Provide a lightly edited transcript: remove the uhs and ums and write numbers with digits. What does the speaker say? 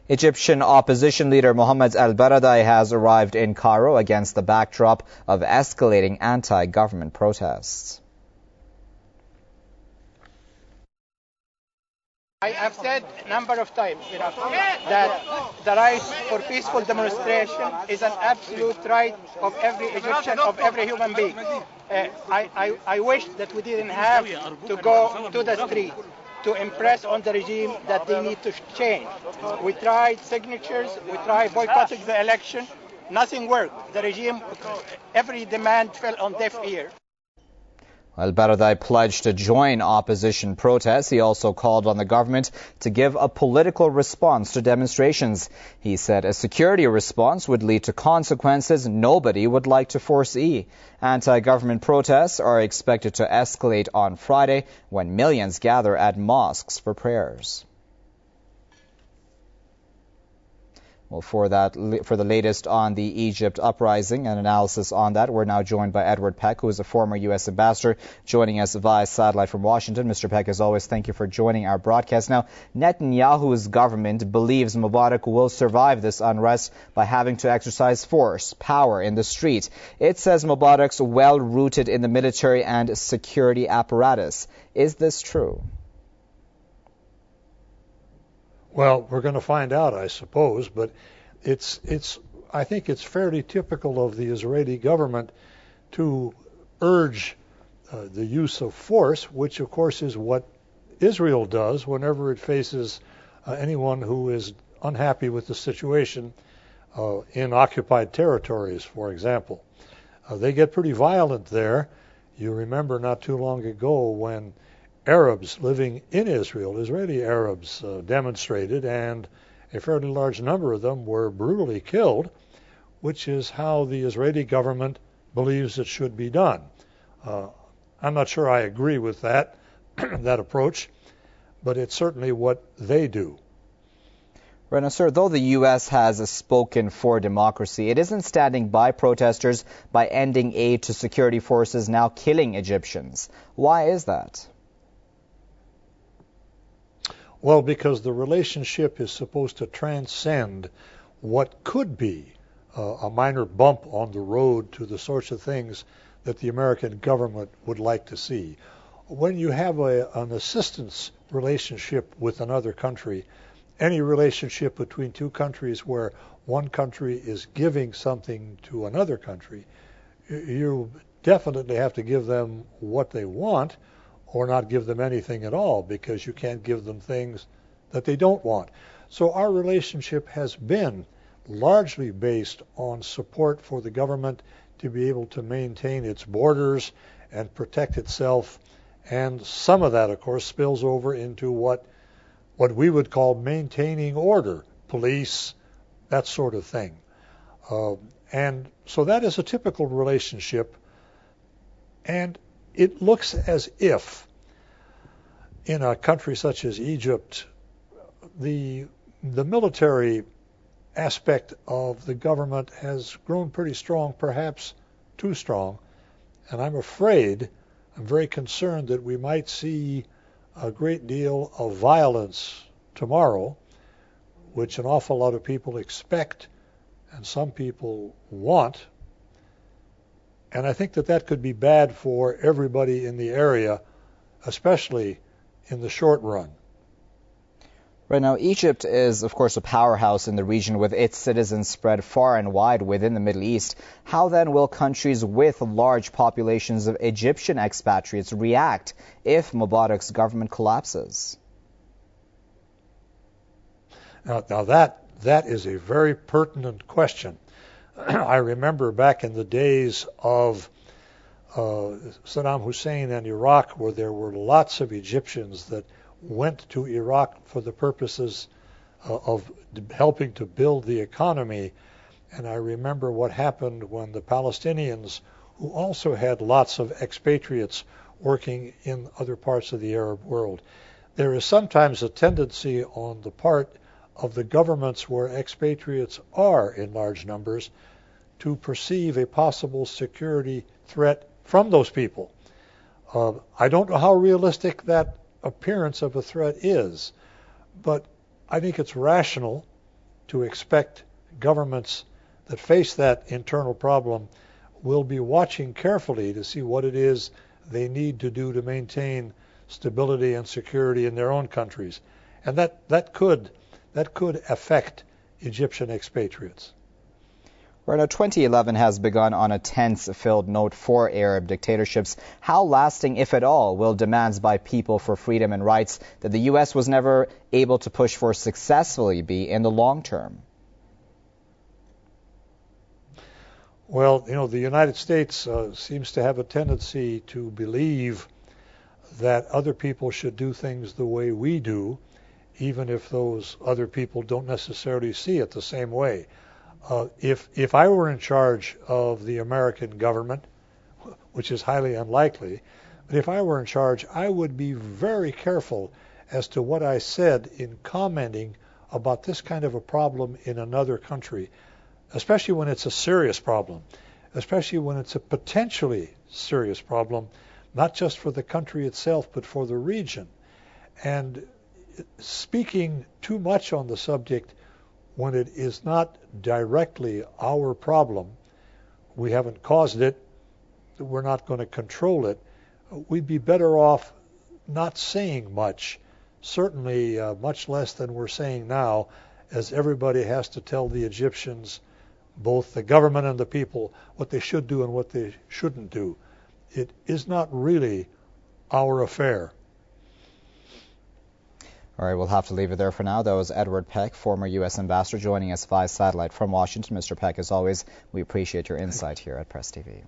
Egyptian opposition leader Mohammed al-Baradei has arrived in Cairo against the backdrop of escalating anti-government protests. I have said a number of times, that the right for peaceful demonstration is an absolute right of every Egyptian, of every human being. I wish that we didn't have to go to the street to impress on the regime that they need to change. We tried signatures, we tried boycotting the election, nothing worked. The regime, every demand fell on deaf ear. Al-Baradei pledged to join opposition protests. He also called on the government to give a political response to demonstrations. He said a security response would lead to consequences nobody would like to foresee. Anti-government protests are expected to escalate on Friday when millions gather at mosques for prayers. Well, for the latest on the Egypt uprising and analysis on that, we're now joined by Edward Peck, who is a former U.S. ambassador, joining us via satellite from Washington. Mr. Peck, as always, thank you for joining our broadcast. Now, Netanyahu's government believes Mubarak will survive this unrest by having to exercise force, power in the street. It says Mubarak's well-rooted in the military and security apparatus. Is this true? Well, we're going to find out, I suppose, but I think it's fairly typical of the Israeli government to urge the use of force, which of course is what Israel does whenever it faces anyone who is unhappy with the situation in occupied territories, for example. They get pretty violent there. You remember not too long ago when Arabs living in Israel, Israeli Arabs, demonstrated, and a fairly large number of them were brutally killed, which is how the Israeli government believes it should be done. I'm not sure I agree with that approach, but it's certainly what they do. Right now, sir, though the U.S. has spoken for democracy, it isn't standing by protesters by ending aid to security forces now killing Egyptians. Why is that? Well, because the relationship is supposed to transcend what could be a minor bump on the road to the sorts of things that the American government would like to see. When you have an assistance relationship with another country, any relationship between two countries where one country is giving something to another country, you definitely have to give them what they want, or not give them anything at all, because you can't give them things that they don't want. So our relationship has been largely based on support for the government to be able to maintain its borders and protect itself, and some of that, of course, spills over into what we would call maintaining order, police, that sort of thing. And so that is a typical relationship, and it looks as if in a country such as Egypt, the military aspect of the government has grown pretty strong, perhaps too strong, and I'm very concerned that we might see a great deal of violence tomorrow, which an awful lot of people expect and some people want. And I think that could be bad for everybody in the area, especially in the short run. Right now, Egypt is, of course, a powerhouse in the region with its citizens spread far and wide within the Middle East. How then will countries with large populations of Egyptian expatriates react if Mubarak's government collapses? Now that is a very pertinent question. I remember back in the days of Saddam Hussein and Iraq, where there were lots of Egyptians that went to Iraq for the purposes of helping to build the economy. And I remember what happened when the Palestinians, who also had lots of expatriates working in other parts of the Arab world. There is sometimes a tendency on the part of the governments where expatriates are in large numbers to perceive a possible security threat from those people. I don't know how realistic that appearance of a threat is, but I think it's rational to expect governments that face that internal problem will be watching carefully to see what it is they need to do to maintain stability and security in their own countries. And that could affect Egyptian expatriates. Right now, 2011 has begun on a tense-filled note for Arab dictatorships. How lasting, if at all, will demands by people for freedom and rights that the U.S. was never able to push for successfully be in the long term? Well, the United States seems to have a tendency to believe that other people should do things the way we do, even if those other people don't necessarily see it the same way. If I were in charge of the American government, which is highly unlikely, but if I were in charge, I would be very careful as to what I said in commenting about this kind of a problem in another country, especially when it's a serious problem, especially when it's a potentially serious problem, not just for the country itself, but for the region. And speaking too much on the subject when it is not directly our problem, we haven't caused it, we're not going to control it, we'd be better off not saying much, certainly much less than we're saying now, as everybody has to tell the Egyptians, both the government and the people, what they should do and what they shouldn't do. It is not really our affair. All right, we'll have to leave it there for now. That was Edward Peck, former U.S. ambassador, joining us via satellite from Washington. Mr. Peck, as always, we appreciate your insight here at Press TV.